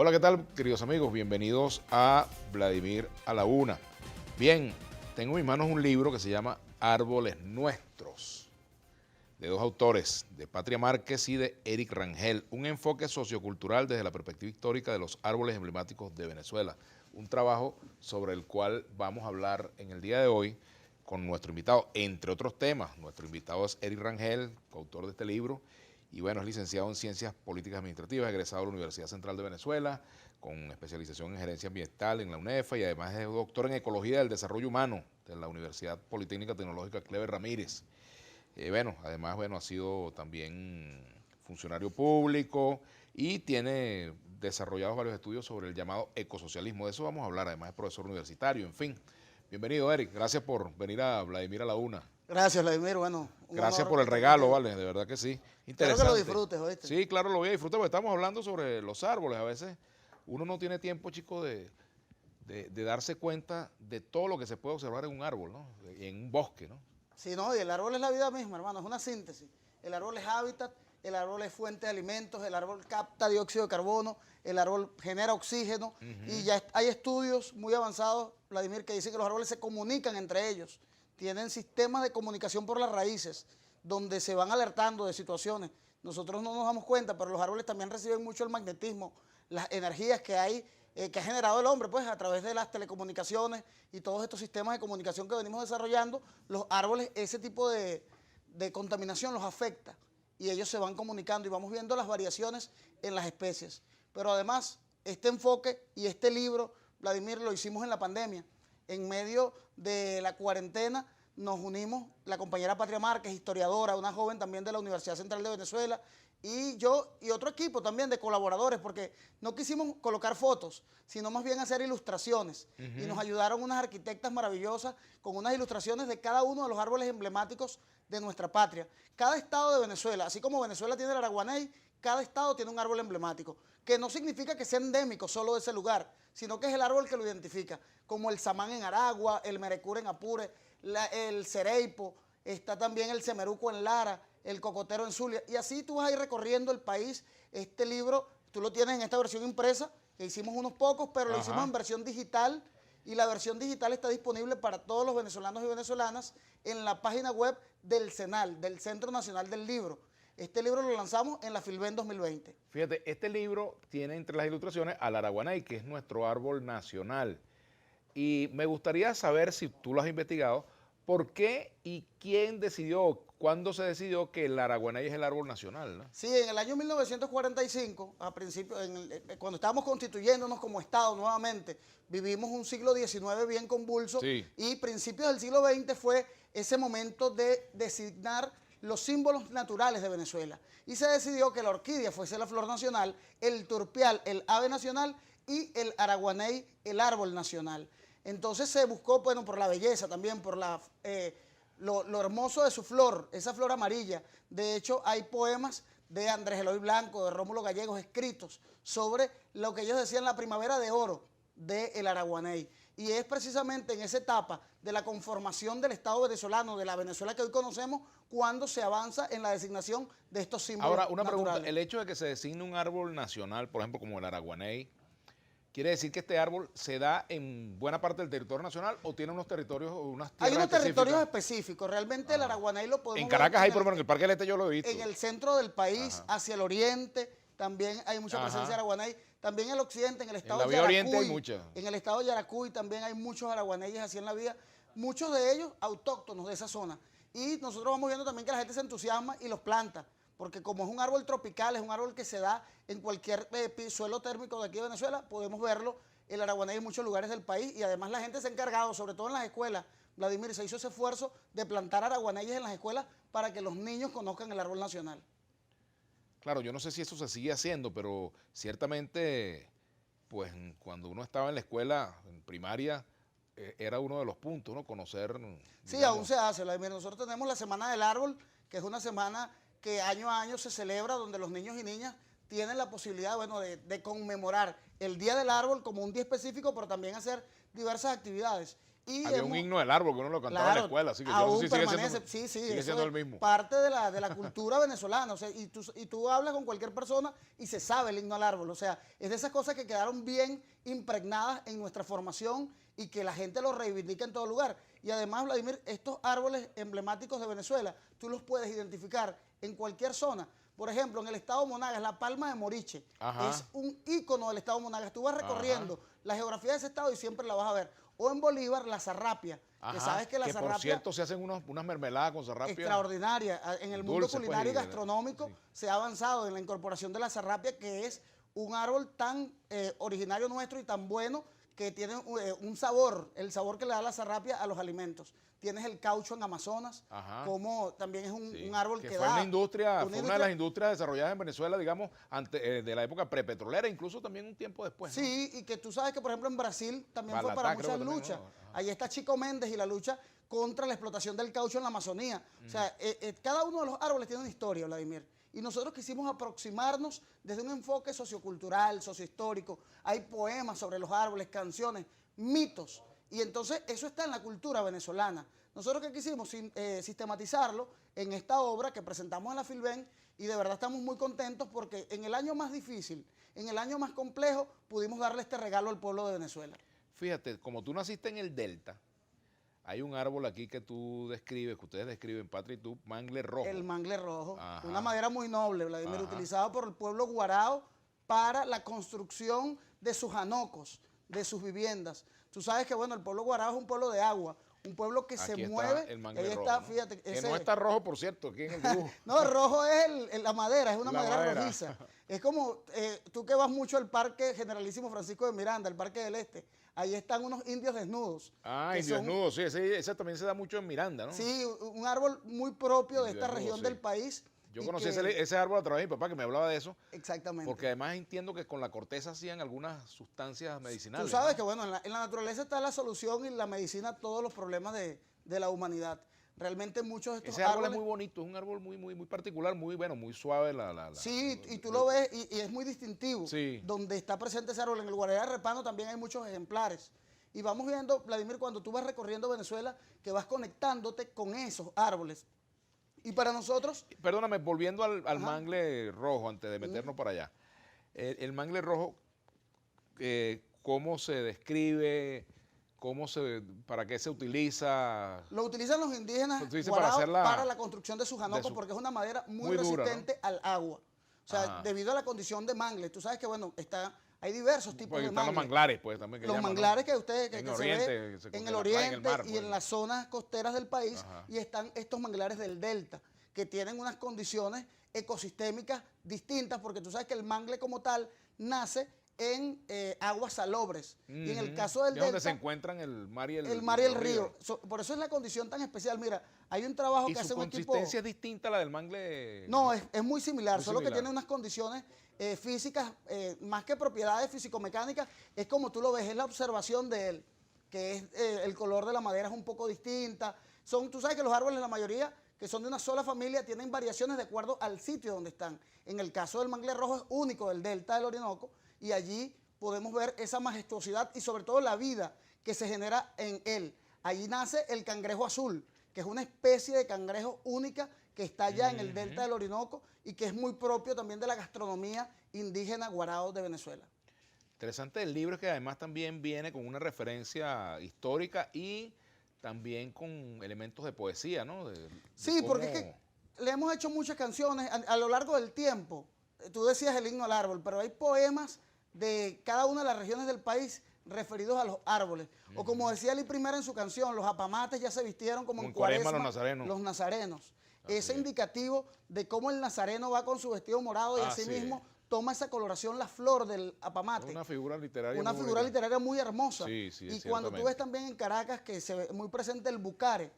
Hola, ¿qué tal, queridos amigos? Bienvenidos a Vladimir a la Una. Bien, tengo en mis manos un libro que se llama Árboles Nuestros, de dos autores, de Patria Márquez y de Eric Rangel, un enfoque sociocultural desde la perspectiva histórica de los árboles emblemáticos de Venezuela, un trabajo sobre el cual vamos a hablar en el día de hoy con nuestro invitado, entre otros temas. Nuestro invitado es Eric Rangel, coautor de este libro, y bueno, es licenciado en Ciencias Políticas Administrativas, egresado de la Universidad Central de Venezuela, con especialización en Gerencia Ambiental en la UNEFA, y además es doctor en Ecología del Desarrollo Humano de la Universidad Politécnica Tecnológica Cleber Ramírez. Además, ha sido también funcionario público y tiene desarrollados varios estudios sobre el llamado ecosocialismo. De eso vamos a hablar, además es profesor universitario, en fin. Bienvenido, Eric. Gracias por venir a Vladimir a la Una. Gracias, Vladimir. Bueno, gracias por el regalo, vale, de verdad que sí. Interesante. Espero que lo disfrutes, ¿oíste? Sí, claro, lo voy a disfrutar, porque estamos hablando sobre los árboles. A veces uno no tiene tiempo, chico, de darse cuenta de todo lo que se puede observar en un árbol, ¿no? En un bosque, ¿no? Sí, no, y el árbol es la vida misma, hermano, es una síntesis. El árbol es hábitat, el árbol es fuente de alimentos, el árbol capta dióxido de carbono, el árbol genera oxígeno, y ya hay estudios muy avanzados, Vladimir, que dicen que los árboles se comunican entre ellos, tienen sistemas de comunicación por las raíces, donde se van alertando de situaciones. Nosotros no nos damos cuenta, pero los árboles también reciben mucho el magnetismo, las energías que hay, que ha generado el hombre, pues a través de las telecomunicaciones y todos estos sistemas de comunicación que venimos desarrollando. Los árboles, ese tipo de contaminación los afecta y ellos se van comunicando y vamos viendo las variaciones en las especies. Pero además, este enfoque y este libro, Vladimir, lo hicimos en la pandemia. En medio de la cuarentena nos unimos, la compañera Patria Márquez, historiadora, una joven también de la Universidad Central de Venezuela, y yo y otro equipo también de colaboradores, porque no quisimos colocar fotos, sino más bien hacer ilustraciones. Y nos ayudaron unas arquitectas maravillosas con unas ilustraciones de cada uno de los árboles emblemáticos de nuestra patria. Cada estado de Venezuela, así como Venezuela tiene el araguaney, cada estado tiene un árbol emblemático, que no significa que sea endémico solo de ese lugar, sino que es el árbol que lo identifica, como el samán en Aragua, el merecure en Apure, el cereipo, está también el semeruco en Lara, el cocotero en Zulia, y así tú vas a ir recorriendo el país. Este libro, tú lo tienes en esta versión impresa, que hicimos unos pocos, pero lo hicimos en versión digital, y la versión digital está disponible para todos los venezolanos y venezolanas en la página web del CENAL, del Centro Nacional del Libro. Este libro lo lanzamos en la Filben 2020. Fíjate, este libro tiene entre las ilustraciones al araguaney, que es nuestro árbol nacional. Y me gustaría saber, si tú lo has investigado, ¿por qué y quién decidió, cuándo se decidió que el araguaney es el árbol nacional, ¿no? Sí, en el año 1945, a principio, cuando estábamos constituyéndonos como Estado nuevamente, vivimos un siglo XIX bien convulso, sí. Y principios del siglo XX fue ese momento de designar los símbolos naturales de Venezuela. Y se decidió que la orquídea fuese la flor nacional, el turpial, el ave nacional, y el araguaney, el árbol nacional. Entonces se buscó, bueno, por la belleza también, por lo hermoso de su flor, esa flor amarilla. De hecho, hay poemas de Andrés Eloy Blanco, de Rómulo Gallegos, escritos sobre lo que ellos decían la primavera de oro del araguaney. Y es precisamente en esa etapa de la conformación del Estado venezolano, de la Venezuela que hoy conocemos, cuando se avanza en la designación de estos símbolos naturales. Ahora, una pregunta, el hecho de que se designe un árbol nacional, por ejemplo, como el araguaney, ¿quiere decir que este árbol se da en buena parte del territorio nacional o tiene unos territorios o unas tierras específicas? Hay unos territorios específicas? específicos. Realmente el araguaney lo podemos ver. En Caracas hay, por lo menos, en en el Parque del Este yo lo he visto. En el centro del país, hacia el oriente, también hay mucha presencia de araguaney. También en el occidente, en el estado de Yaracuy. En la vía oriente hay mucha. En el estado de Yaracuy también hay muchos araguaneyes así en la vía. Muchos de ellos autóctonos de esa zona. Y nosotros vamos viendo también que la gente se entusiasma y los planta, porque como es un árbol tropical, es un árbol que se da en cualquier suelo térmico de aquí de Venezuela, podemos verlo, el araguaney en muchos lugares del país, y además la gente se ha encargado, sobre todo en las escuelas, Vladimir, se hizo ese esfuerzo de plantar araguaneyes en las escuelas para que los niños conozcan el árbol nacional. Claro, yo no sé si eso se sigue haciendo, pero ciertamente, pues cuando uno estaba en la escuela, en primaria, era uno de los puntos, ¿no? Conocer. Sí, digamos, aún se hace. Nosotros tenemos la Semana del Árbol, que es una semana que año a año se celebra, donde los niños y niñas tienen la posibilidad, bueno, de conmemorar el Día del Árbol como un día específico, pero también hacer diversas actividades. Y había un himno del árbol que uno lo cantaba en la escuela, así que yo no sé si permanece, sigue siendo el mismo. parte de la cultura venezolana, o sea, y tú hablas con cualquier persona y se sabe el himno al árbol, o sea, es de esas cosas que quedaron bien impregnadas en nuestra formación y que la gente lo reivindica en todo lugar. Y además, Vladimir, estos árboles emblemáticos de Venezuela, tú los puedes identificar en cualquier zona. Por ejemplo, en el estado Monagas, la palma de Moriche es un ícono del estado Monagas. Tú vas recorriendo la geografía de ese estado y siempre la vas a ver. O en Bolívar, la zarrapia, que sabes que la zarrapia... por cierto, se hacen unas mermeladas con zarrapia. Extraordinaria. En el mundo culinario y pues, gastronómico se ha avanzado en la incorporación de la zarrapia, que es un árbol tan originario nuestro y tan bueno que tiene un sabor, el sabor que le da la zarrapia a los alimentos. Tienes el caucho en Amazonas, como también es un árbol que fue da... Fue una de las industrias desarrolladas en Venezuela, digamos, de la época prepetrolera, incluso también un tiempo después, ¿no? Sí, y que tú sabes que, por ejemplo, en Brasil también Balatá, fue para muchas también, luchas. ¿no? Ahí está Chico Méndez y la lucha contra la explotación del caucho en la Amazonía. O sea, cada uno de los árboles tiene una historia, Vladimir. Y nosotros quisimos aproximarnos desde un enfoque sociocultural, sociohistórico. Hay poemas sobre los árboles, canciones, mitos. Y entonces eso está en la cultura venezolana. Nosotros que quisimos sistematizarlo en esta obra que presentamos en la Filben, y de verdad estamos muy contentos porque en el año más difícil, en el año más complejo, pudimos darle este regalo al pueblo de Venezuela. Fíjate, como tú naciste en el Delta, hay un árbol aquí que tú describes, que ustedes describen, Patria y tú, mangle rojo. El mangle rojo, una madera muy noble, Vladimir, utilizado por el pueblo guarao para la construcción de sus janocos, de sus viviendas. Tú sabes que, bueno, el pueblo guarao es un pueblo de agua, un pueblo que aquí se mueve. El mangle ahí rojo, está, ¿no? fíjate. Que no está rojo, por cierto, aquí en el dibujo. No, rojo es la madera, es una madera rojiza. Es como tú que vas mucho al Parque Generalísimo Francisco de Miranda, el Parque del Este. Ahí están unos indios desnudos. Indios desnudos, sí, ese también se da mucho en Miranda, ¿no? Sí, un árbol muy propio de esta región del país. Yo conocí ese árbol a través de mi papá que me hablaba de eso. Exactamente. Porque además entiendo que con la corteza hacían algunas sustancias medicinales. Tú sabes que, bueno, en la naturaleza está la solución y la medicina a todos los problemas de la humanidad. Realmente muchos de estos ese árbol es muy bonito, es un árbol muy particular, muy bueno, muy suave. Sí, y tú lo ves y es muy distintivo. Sí. Donde está presente ese árbol. En el Guarará de Repano también hay muchos ejemplares. Y vamos viendo, Vladimir, cuando tú vas recorriendo Venezuela, que vas conectándote con esos árboles. Y para nosotros... Perdóname, volviendo al mangle rojo, antes de meternos para allá. El mangle rojo, ¿cómo se describe? ¿Para qué se utiliza? Lo utilizan los indígenas para la construcción de sus janocos porque es una madera muy resistente, ¿no?, al agua. O sea, debido a la condición de mangle. Tú sabes que, bueno, hay diversos tipos de mangle. Están los manglares, pues, también. Los manglares, ¿no?, que ustedes que se ve en el oriente en el mar, y en las zonas costeras del país. Y están estos manglares del delta, que tienen unas condiciones ecosistémicas distintas, porque tú sabes que el mangle como tal nace en aguas salobres. Y en el caso del delta... donde se encuentran el mar y el río. Por eso es la condición tan especial. Mira, hay un trabajo que hace un equipo... ¿Y su consistencia es distinta a la del mangle? No, es muy similar, solo que tiene unas condiciones físicas, más que propiedades físico-mecánicas, es como tú lo ves, es la observación de él, que es el color de la madera es un poco distinta. Tú sabes que los árboles, la mayoría, que son de una sola familia, tienen variaciones de acuerdo al sitio donde están. En el caso del mangle rojo es único del delta del Orinoco, y allí podemos ver esa majestuosidad y sobre todo la vida que se genera en él. Allí nace el cangrejo azul, que es una especie de cangrejo única que está allá en el delta del Orinoco y que es muy propio también de la gastronomía indígena guarao de Venezuela. Interesante del libro es que además también viene con una referencia histórica y también con elementos de poesía, ¿no? Sí, porque es que le hemos hecho muchas canciones a lo largo del tiempo. Tú decías el himno al árbol, pero hay poemas de cada una de las regiones del país referidos a los árboles. O como decía Lee Primera en su canción, los apamates ya se vistieron como en Cuaresma los nazarenos. Ese indicativo de cómo el nazareno va con su vestido morado y así mismo toma esa coloración la flor del apamate. Una figura literaria. Una figura literaria muy hermosa. Sí, y cuando tú ves también en Caracas que se ve muy presente el bucare,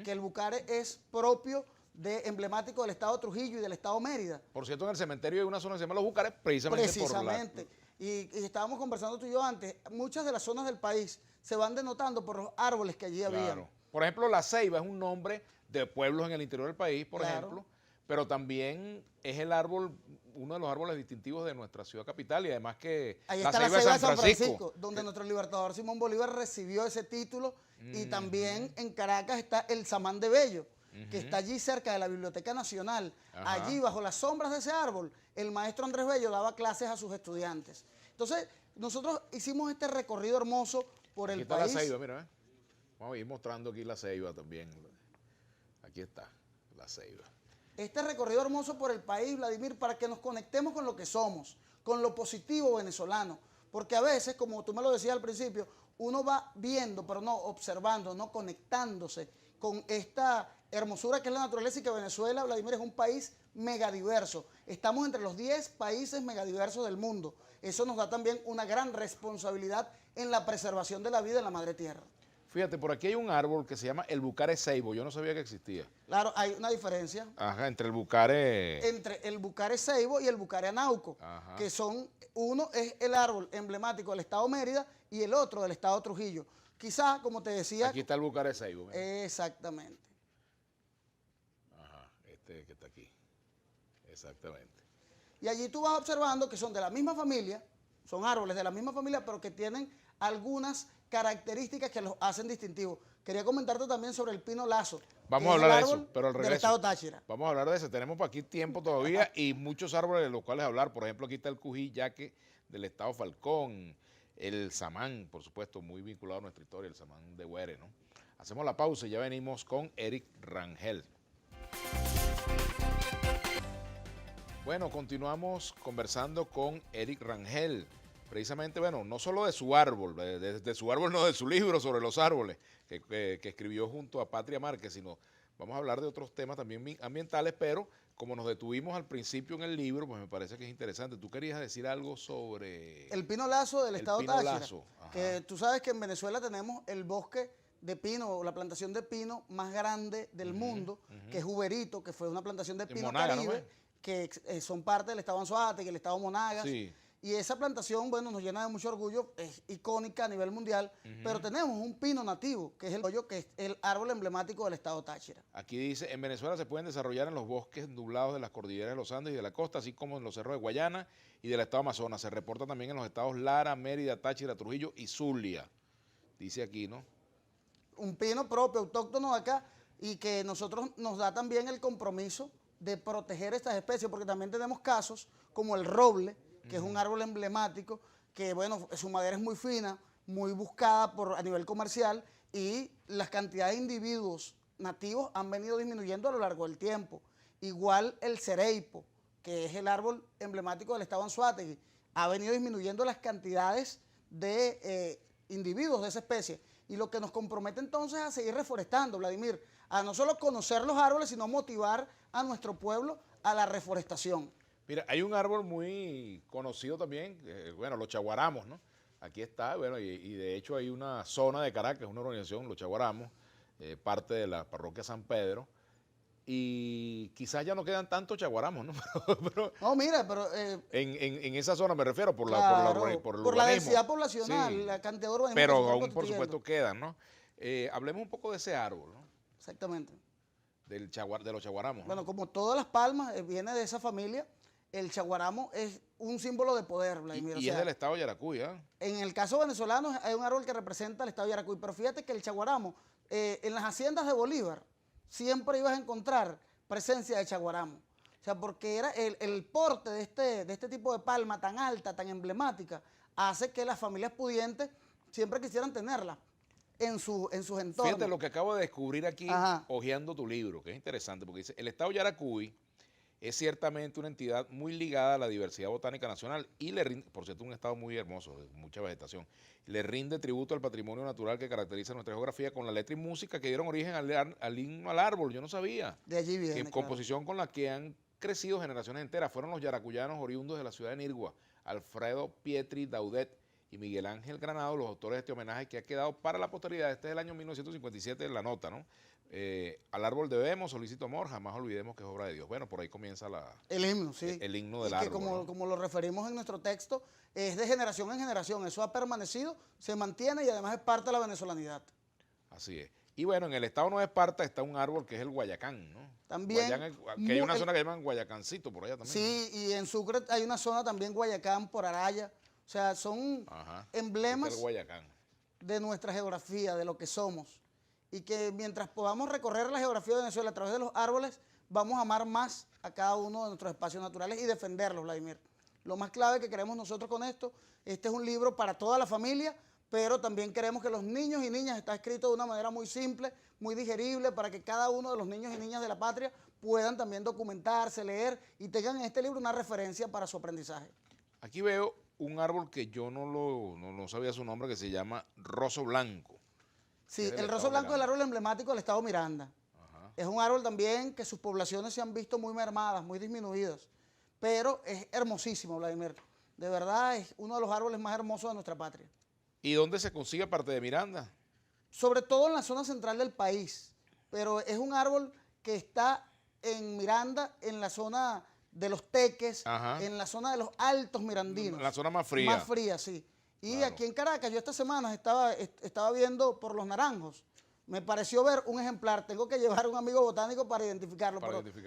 que el bucare es propio emblemático del estado Trujillo y del estado Mérida. Por cierto, en el cementerio hay una zona que se llama Los Bucares, precisamente. Y estábamos conversando tú y yo antes, muchas de las zonas del país se van denotando por los árboles que allí habían. Por ejemplo, La Ceiba es un nombre de pueblos en el interior del país, por ejemplo, pero también es el árbol, uno de los árboles distintivos de nuestra ciudad capital y además que ahí está la ceiba de San Francisco, donde nuestro libertador Simón Bolívar recibió ese título, y también en Caracas está el Samán de Bello, que está allí cerca de la Biblioteca Nacional. Ajá. Allí, bajo las sombras de ese árbol, el maestro Andrés Bello daba clases a sus estudiantes. Entonces, nosotros hicimos este recorrido hermoso por Aquí el está país. la ceiba, mira, vamos a ir mostrando aquí la ceiba también. Aquí está la ceiba. Este recorrido hermoso por el país, Vladimir, para que nos conectemos con lo que somos, con lo positivo venezolano. Porque a veces, como tú me lo decías al principio, uno va viendo, pero no observando, no conectándose con esta hermosura que es la naturaleza, y que Venezuela, Vladimir, es un país megadiverso. Estamos entre los 10 países megadiversos del mundo. Eso nos da también una gran responsabilidad en la preservación de la vida en la madre tierra. Fíjate, por aquí hay un árbol que se llama el bucare ceibo, yo no sabía que existía. Claro, hay una diferencia Ajá, entre el bucare... entre el bucare ceibo y el bucare anauco, Ajá. que son, uno es el árbol emblemático del estado Mérida y el otro del estado Trujillo. Quizá, como te decía... Aquí está el bucare ceibo. Mira. Exactamente. Ajá, este que está aquí. Exactamente. Y allí tú vas observando que son de la misma familia, son árboles de la misma familia, pero que tienen algunas características que los hacen distintivos. Quería comentarte también sobre el pino lazo. Vamos que a es hablar el de eso, árbol pero al del regreso. estado Táchira. Vamos a hablar de eso. Tenemos por aquí tiempo todavía y muchos árboles de los cuales hablar. Por ejemplo, aquí está el cují yaque del estado Falcón, el samán, por supuesto, muy vinculado a nuestra historia, el samán de Huere, ¿no? Hacemos la pausa y ya venimos con Eric Rangel. Bueno, continuamos conversando con Eric Rangel. Precisamente, bueno, no solo de su árbol, de su árbol, no, de su libro sobre los árboles, que escribió junto a Patria Márquez, sino vamos a hablar de otros temas también ambientales, pero como nos detuvimos al principio en el libro, pues me parece que es interesante. Tú querías decir algo sobre... El pino lazo del el estado pino Táchira, lazo, ajá. que tú sabes que en Venezuela tenemos el bosque de pino, o la plantación de pino más grande del mundo, que es Uberito, que fue una plantación de En pino Monaga, ¿no caribe, fue? que son parte del estado Anzoátegui, el estado Monagas. Sí. Y esa plantación, bueno, nos llena de mucho orgullo, es icónica a nivel mundial, pero tenemos un pino nativo, que es el hoyo, que es el árbol emblemático del estado Táchira. Aquí dice, en Venezuela se pueden desarrollar en los bosques nublados de las cordilleras de los Andes y de la costa, así como en los cerros de Guayana y del estado Amazonas. Se reporta también en los estados Lara, Mérida, Táchira, Trujillo y Zulia. Dice aquí, ¿no? Un pino propio, autóctono de acá, y que nosotros nos da también el compromiso de proteger estas especies, porque también tenemos casos como el roble, que es un árbol emblemático, que bueno, su madera es muy fina, muy buscada a nivel comercial, y las cantidades de individuos nativos han venido disminuyendo a lo largo del tiempo. Igual el cereipo, que es el árbol emblemático del estado Anzoátegui, ha venido disminuyendo las cantidades de individuos de esa especie, y lo que nos compromete entonces a seguir reforestando, Vladimir, a no solo conocer los árboles, sino motivar a nuestro pueblo a la reforestación. Mira, hay un árbol muy conocido también, bueno, los chaguaramos, ¿no? Aquí está, bueno, y de hecho hay una zona de Caracas, una organización, los chaguaramos, parte de la parroquia San Pedro, y quizás ya no quedan tantos chaguaramos, ¿no? Pero No, mira, pero... en esa zona me refiero, por claro, el por la urbanismo. densidad poblacional, Sí, la cantidad de urbanismo pero que se está aún, por constituyendo. supuesto, quedan, ¿no? Hablemos un poco de ese árbol, ¿no? Exactamente. De los chaguaramos, ¿no? Bueno, como todas las palmas, viene de esa familia, el chaguaramo es un símbolo de poder, Vladimir. Y es del estado de Yaracuy, ¿ah? En el caso venezolano hay un árbol que representa al estado de Yaracuy, pero fíjate que el chaguaramo, en las haciendas de Bolívar, siempre ibas a encontrar presencia de chaguaramo. O sea, porque era el porte de este tipo de palma tan alta, tan emblemática, hace que las familias pudientes siempre quisieran tenerla en sus entornos. Fíjate lo que acabo de descubrir aquí, Ajá. hojeando tu libro, que es interesante, porque dice, el estado de Yaracuy es ciertamente una entidad muy ligada a la diversidad botánica nacional y le rinde, por cierto, un estado muy hermoso, de mucha vegetación, le rinde tributo al patrimonio natural que caracteriza nuestra geografía con la letra y música que dieron origen al himno al árbol, yo no sabía. De allí viene, Que claro. composición con la que han crecido generaciones enteras, fueron los yaracuyanos oriundos de la ciudad de Nirgua, Alfredo Pietri Daudet y Miguel Ángel Granado, los autores de este homenaje que ha quedado para la posteridad. Este es del año 1957 en la nota, ¿no? Al árbol debemos, solicito amor, jamás olvidemos que es obra de Dios. Bueno, por ahí comienza el himno, sí. el himno del y árbol. que como lo referimos en nuestro texto, es de generación en generación. Eso ha permanecido, se mantiene y además es parte de la venezolanidad. Así es. Y bueno, en el estado Nueva Esparta está un árbol que es el guayacán, ¿no? También, Que hay una zona que llaman Guayacancito por allá también. Sí, y en Sucre hay una zona también, Guayacán, por Araya. O sea, son Ajá. emblemas Está el Guayacán. de nuestra geografía, de lo que somos. Y que mientras podamos recorrer la geografía de Venezuela a través de los árboles, vamos a amar más a cada uno de nuestros espacios naturales y defenderlos, Vladimir. Lo más clave que queremos nosotros con esto, este es un libro para toda la familia, pero también queremos que los niños y niñas, está escrito de una manera muy simple, muy digerible, para que cada uno de los niños y niñas de la patria puedan también documentarse, leer y tengan en este libro una referencia para su aprendizaje. Aquí veo un árbol que yo no sabía su nombre, que se llama roso blanco. Sí, el roso blanco es el árbol emblemático del estado Miranda. Ajá. Es un árbol también que sus poblaciones se han visto muy mermadas, muy disminuidas, pero es hermosísimo, Vladimir. De verdad es uno de los árboles más hermosos de nuestra patria. ¿Y dónde se consigue aparte de Miranda? Sobre todo en la zona central del país, pero es un árbol que está en Miranda, en la zona de los Teques, ajá, en la zona de los Altos Mirandinos. La zona más fría. Más fría, sí. Y claro, aquí en Caracas, yo esta semana estaba viendo por Los Naranjos. Me pareció ver un ejemplar. Tengo que llevar a un amigo botánico para identificarlo.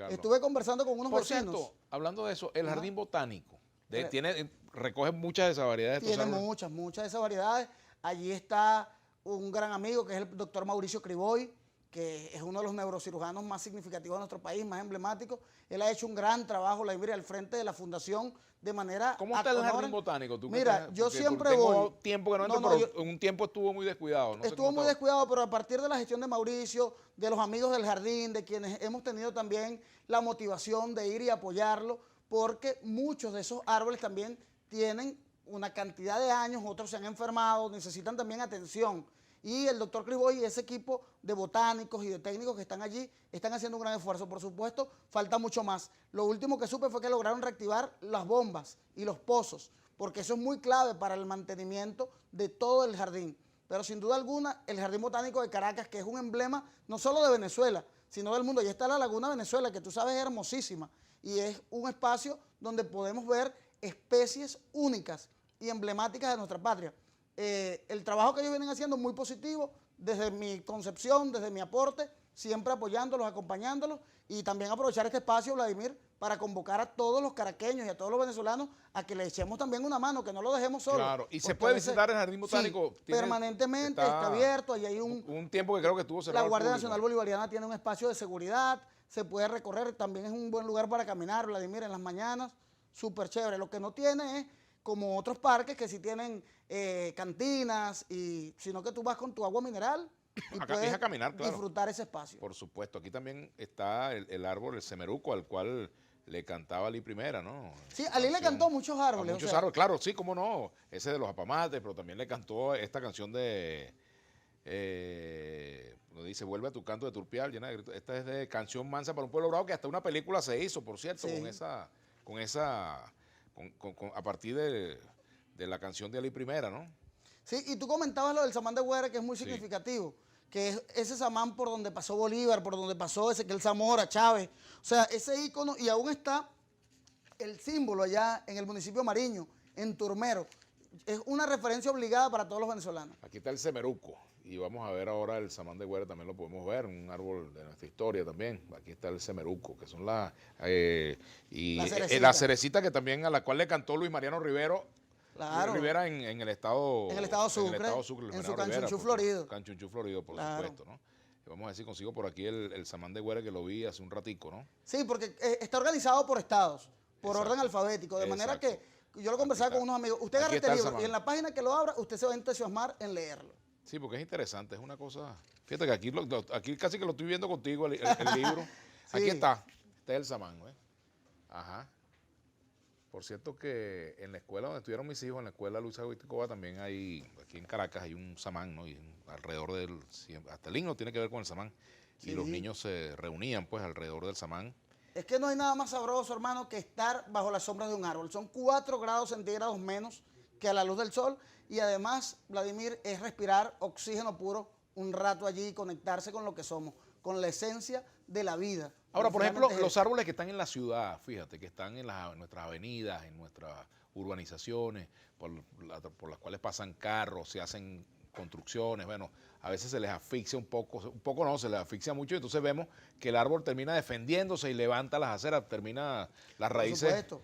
Estuve conversando con unos vecinos. Por cierto, hablando de eso, el jardín botánico recoge muchas de esas variedades. Tiene muchas de esas variedades. Allí está un gran amigo que es el doctor Mauricio Criboy, que es uno de los neurocirujanos más significativos de nuestro país, más emblemáticos. Él ha hecho un gran trabajo, al frente de la fundación, de manera... ¿Cómo está el jardín botánico? Mira, yo siempre voy... Tengo tiempo que no entro, pero un tiempo estuvo muy descuidado. Estuvo muy descuidado, pero a partir de la gestión de Mauricio, de los amigos del jardín, de quienes hemos tenido también la motivación de ir y apoyarlo, porque muchos de esos árboles también tienen una cantidad de años, otros se han enfermado, necesitan también atención. Y el doctor Criboy y ese equipo de botánicos y de técnicos que están allí están haciendo un gran esfuerzo. Por supuesto, falta mucho más. Lo último que supe fue que lograron reactivar las bombas y los pozos, porque eso es muy clave para el mantenimiento de todo el jardín. Pero sin duda alguna, el Jardín Botánico de Caracas, que es un emblema no solo de Venezuela, sino del mundo. Allí está la Laguna Venezuela, que tú sabes es hermosísima, y es un espacio donde podemos ver especies únicas y emblemáticas de nuestra patria. El trabajo que ellos vienen haciendo es muy positivo, desde mi concepción, desde mi aporte, siempre apoyándolos, acompañándolos, y también aprovechar este espacio, Vladimir, para convocar a todos los caraqueños y a todos los venezolanos a que le echemos también una mano, que no lo dejemos solo. Claro, y se puede visitar el Jardín Botánico. Sí, permanentemente está abierto, allí hay un tiempo que creo que estuvo cerrado. La Guardia Nacional Bolivariana tiene un espacio de seguridad, se puede recorrer, también es un buen lugar para caminar, Vladimir, en las mañanas, súper chévere. Lo que no tiene es, como otros parques que sí tienen cantinas, sino que tú vas con tu agua mineral y puedes a caminar, claro, disfrutar ese espacio. Por supuesto, aquí también está el árbol, el semeruco, al cual le cantaba Ali Primera, ¿no? Sí, Ali le cantó muchos árboles. Muchos árboles, claro, sí, cómo no. Ese de los apamates, pero también le cantó esta canción de... donde dice, vuelve a tu canto de turpial, llena de gritos. Esta es de Canción Mansa para un Pueblo Bravo, que hasta una película se hizo, por cierto, sí, a partir de la canción de Ali Primera, ¿no? Sí, y tú comentabas lo del Samán de Güera, que es muy significativo, que es ese samán por donde pasó Bolívar, por donde pasó Ezequiel Zamora, Chávez, o sea, ese ícono, y aún está el símbolo allá en el municipio de Mariño, en Turmero. Es una referencia obligada para todos los venezolanos. Aquí está el semeruco, y vamos a ver ahora el samán de Güera, también lo podemos ver, un árbol de nuestra historia también. Aquí está el semeruco, que son la cerecita que también, a la cual le cantó Luis Mariano Rivero. Claro. Rivera en el estado Sucre, en su Canchunchú Florido. Canchunchú Florido, por supuesto, ¿no? Y vamos a ver si consigo por aquí el samán de Güera, que lo vi hace un ratico, ¿no? Sí, porque está organizado por estados, por orden alfabético, de manera que yo lo conversaba con unos amigos. Usted agarra este libro y en la página que lo abra, usted se va a entusiasmar en leerlo. Sí, porque es interesante, es una cosa... Fíjate que aquí casi que lo estoy viendo contigo, el libro. Sí. Aquí está el samán, ¿ves? Ajá. Por cierto que en la escuela donde estuvieron mis hijos, en la escuela Luisa Goiticoba, también hay, aquí en Caracas hay un samán, ¿no? Y alrededor del, hasta el himno tiene que ver con el samán. Sí. Y los niños se reunían pues alrededor del samán. Es que no hay nada más sabroso, hermano, que estar bajo la sombra de un árbol. Son 4 grados centígrados menos que a la luz del sol. Y además, Vladimir, es respirar oxígeno puro un rato allí y conectarse con lo que somos, con la esencia de la vida. Ahora, por ejemplo, los árboles que están en la ciudad, fíjate, que están en nuestras avenidas, en nuestras urbanizaciones, por las cuales pasan carros, se hacen construcciones, bueno, a veces se les asfixia un poco no, se les asfixia mucho, y entonces vemos que el árbol termina defendiéndose y levanta las aceras, termina las Por raíces supuesto.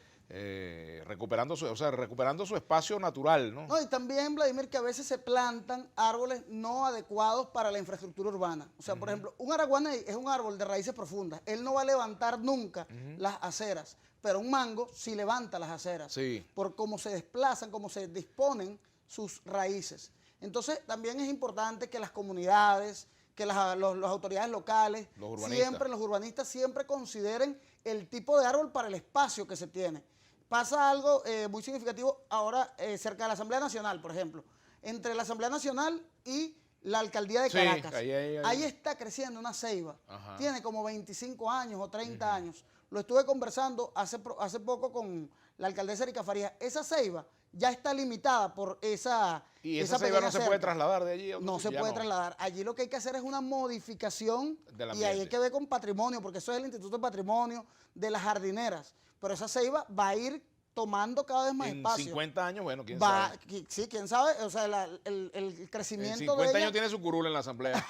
recuperando su espacio natural, ¿no? No, y también, Vladimir, que a veces se plantan árboles no adecuados para la infraestructura urbana. O sea, por ejemplo, un araguaney es un árbol de raíces profundas. Él no va a levantar nunca las aceras, pero un mango sí levanta las aceras. Sí. Por cómo se desplazan, cómo se disponen sus raíces. Entonces, también es importante que las comunidades, que las autoridades locales, los urbanistas siempre consideren el tipo de árbol para el espacio que se tiene. Pasa algo muy significativo ahora cerca de la Asamblea Nacional, por ejemplo. Entre la Asamblea Nacional y la Alcaldía de Caracas. Ahí está creciendo una ceiba. Ajá. Tiene como 25 años o 30 años. Lo estuve conversando hace poco con la alcaldesa Erika Farías. Esa ceiba ya está limitada por esa... ¿Y esa ceiba no se puede trasladar de allí? No se puede trasladar. Allí lo que hay que hacer es una modificación y ahí hay que ver con patrimonio, porque eso es el Instituto de Patrimonio de las jardineras. Pero esa ceiba va a ir tomando cada vez más espacio. En 50 años, bueno, quién sabe. Sí, quién sabe. O sea, el crecimiento de ella... En 50 años tiene su curul en la asamblea.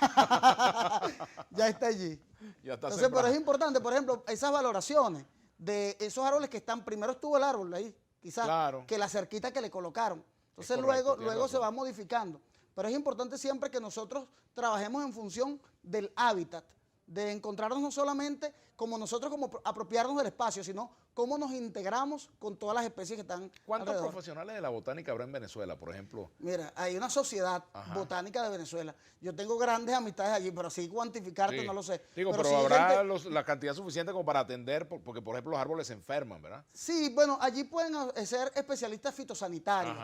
Ya está allí. Ya está. Entonces, pero es importante, por ejemplo, esas valoraciones de esos árboles que están... Primero estuvo el árbol ahí, quizás, claro, que la cerquita que le colocaron. Entonces luego se va modificando. Pero es importante siempre que nosotros trabajemos en función del hábitat, de encontrarnos no solamente como nosotros, como apropiarnos del espacio, sino cómo nos integramos con todas las especies que están ¿Cuántos alrededor? Profesionales de la botánica habrá en Venezuela, por ejemplo? Mira, hay una sociedad botánica de Venezuela. Yo tengo grandes amistades allí, pero así cuantificarte no lo sé. Digo, pero sí habrá la cantidad suficiente como para atender, porque por ejemplo los árboles se enferman, ¿verdad? Sí, bueno, allí pueden ser especialistas fitosanitarios.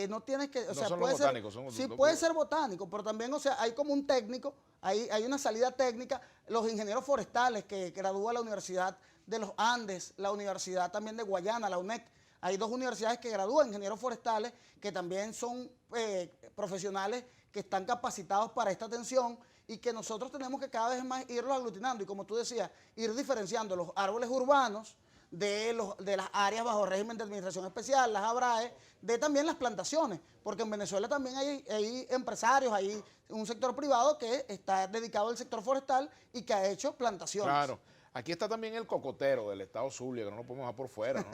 No tienes que, o sea, son puede los botánicos, son sí, puede ser botánico, pero también, o sea, hay como un técnico, hay una salida técnica, los ingenieros forestales que gradúa la Universidad de los Andes, la Universidad también de Guayana, la UNEC. Hay dos universidades que gradúan ingenieros forestales que también son profesionales que están capacitados para esta atención y que nosotros tenemos que cada vez más irlos aglutinando y, como tú decías, ir diferenciando los árboles urbanos de las áreas bajo régimen de administración especial, las ABRAE, de también las plantaciones, porque en Venezuela también hay empresarios, hay un sector privado que está dedicado al sector forestal y que ha hecho plantaciones. Claro. Aquí está también el cocotero del estado Zulia, que no lo podemos dejar por fuera, ¿no?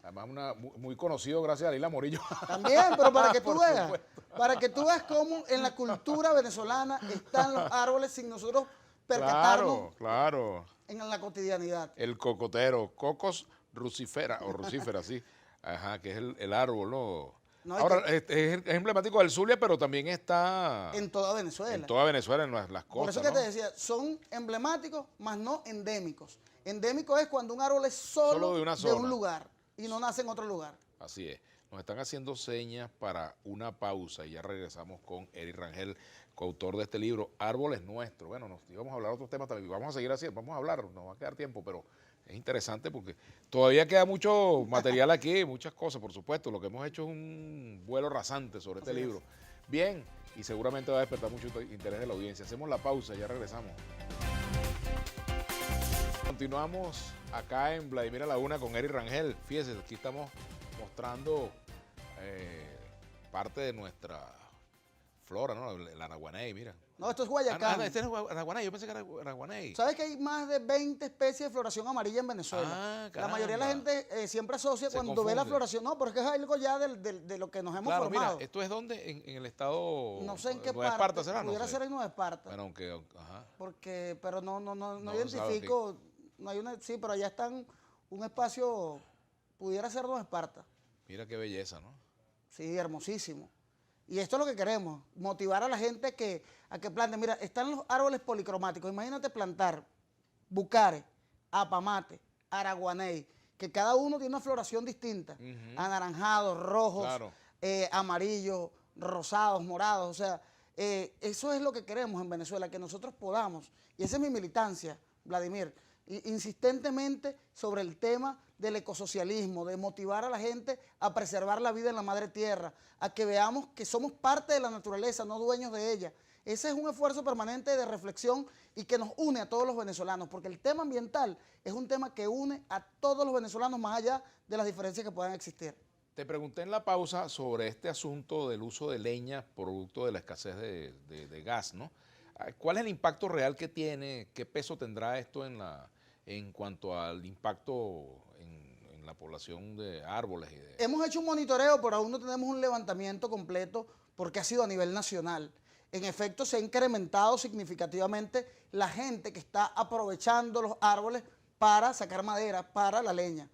Además, muy conocido gracias a Lila Morillo. También, pero para que tú veas cómo en la cultura venezolana están los árboles sin nosotros percatarnos. Claro. En la cotidianidad. El cocotero, Cocos rucifera, o rucifera, sí. Ajá, que es el árbol, ¿no? Ahora, es emblemático del Zulia, pero también está... En toda Venezuela. En toda Venezuela, en las costas, por eso que te decía, son emblemáticos, más no endémicos. Endémico es cuando un árbol es solo de un lugar y no nace en otro lugar. Así es. Nos están haciendo señas para una pausa y ya regresamos con Eric Rangel, coautor de este libro, Árboles Nuestros. Bueno, nos íbamos a hablar de otros temas también, vamos a seguir así, vamos a hablar, nos va a quedar tiempo, pero es interesante porque todavía queda mucho material aquí, muchas cosas, por supuesto. Lo que hemos hecho es un vuelo rasante sobre este libro. Bien, y seguramente va a despertar mucho interés de la audiencia. Hacemos la pausa y ya regresamos. Continuamos acá en Vladimir a la Una con Eric Rangel. Fíjese, aquí estamos mostrando parte de nuestra flora, ¿no? El araguaney, mira. No, esto es Guayacán. Este es araguaney, yo pensé que era araguaney. ¿Sabes que hay más de 20 especies de floración amarilla en Venezuela? La mayoría de la gente siempre asocia cuando ve la floración. No, pero es que es algo ya de lo que nos hemos formado. Mira, ¿esto es dónde? En el estado... No sé en qué Nueva parte. Esparta, ¿será? Pudiera ser en Nueva Esparta. Bueno, aunque... Ajá. Pero no identifico... No hay sí, pero allá están un espacio... Pudiera ser Nueva Esparta. Mira qué belleza, ¿no? Sí, hermosísimo. Y esto es lo que queremos, motivar a la gente a que plante. Mira, están los árboles policromáticos. Imagínate plantar bucare, apamate, araguaney, que cada uno tiene una floración distinta. Anaranjados, rojos, amarillos, rosados, morados. O sea, eso es lo que queremos en Venezuela, que nosotros podamos. Y esa es mi militancia, Vladimir, insistentemente sobre el tema del ecosocialismo, de motivar a la gente a preservar la vida en la madre tierra, a que veamos que somos parte de la naturaleza, no dueños de ella. Ese es un esfuerzo permanente de reflexión y que nos une a todos los venezolanos, porque el tema ambiental es un tema que une a todos los venezolanos más allá de las diferencias que puedan existir. Te pregunté en la pausa sobre este asunto del uso de leña producto de la escasez de gas, ¿no? ¿Cuál es el impacto real que tiene? ¿Qué peso tendrá esto en cuanto al impacto en la población de árboles? Hemos hecho un monitoreo, pero aún no tenemos un levantamiento completo porque ha sido a nivel nacional. En efecto, se ha incrementado significativamente la gente que está aprovechando los árboles para sacar madera, para la leña.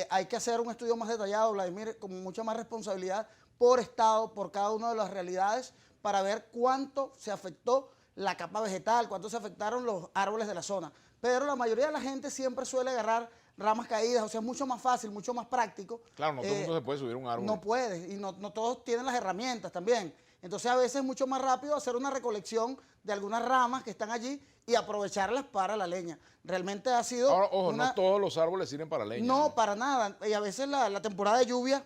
Hay que hacer un estudio más detallado, Vladimir, con mucha más responsabilidad por estado, por cada una de las realidades, para ver cuánto se afectó la capa vegetal, cuánto se afectaron los árboles de la zona. Pero la mayoría de la gente siempre suele agarrar ramas caídas, o sea, es mucho más fácil, mucho más práctico. Claro, no todo el mundo se puede subir un árbol. No puede, y no todos tienen las herramientas también. Entonces a veces es mucho más rápido hacer una recolección de algunas ramas que están allí y aprovecharlas para la leña. Realmente ha sido Ahora, ojo, no todos los árboles sirven para leña. No, para nada. Y a veces la temporada de lluvia,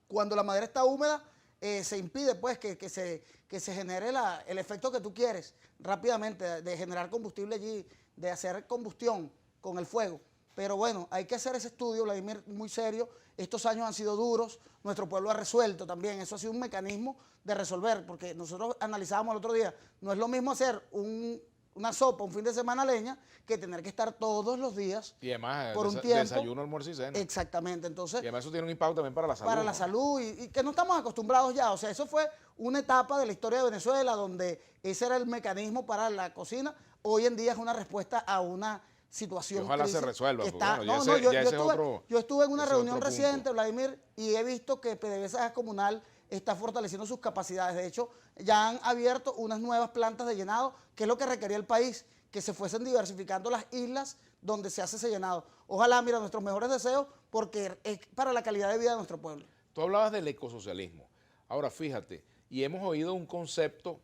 cuando la madera está húmeda, se impide pues que se genere el efecto que tú quieres rápidamente, de generar combustible allí, de hacer combustión con el fuego. Pero bueno, hay que hacer ese estudio, Vladimir, muy serio. Estos años han sido duros, nuestro pueblo ha resuelto también. Eso ha sido un mecanismo de resolver, porque nosotros analizábamos el otro día, no es lo mismo hacer una sopa un fin de semana leña que tener que estar todos los días y además, por un tiempo. Desayuno, almuerzo y cena. Exactamente, entonces. Y además eso tiene un impacto también para la salud. Para la salud y que no estamos acostumbrados ya. O sea, eso fue una etapa de la historia de Venezuela donde ese era el mecanismo para la cocina. Hoy en día es una respuesta a una situación. Y ojalá crisis se resuelva. Que está, Bueno, yo estuve en una reunión reciente, Vladimir, y he visto que PDVSA Gas Comunal está fortaleciendo sus capacidades. De hecho, ya han abierto unas nuevas plantas de llenado, que es lo que requería el país, que se fuesen diversificando las islas donde se hace ese llenado. Ojalá, mira, nuestros mejores deseos, porque es para la calidad de vida de nuestro pueblo. Tú hablabas del ecosocialismo. Ahora, fíjate, y hemos oído un concepto,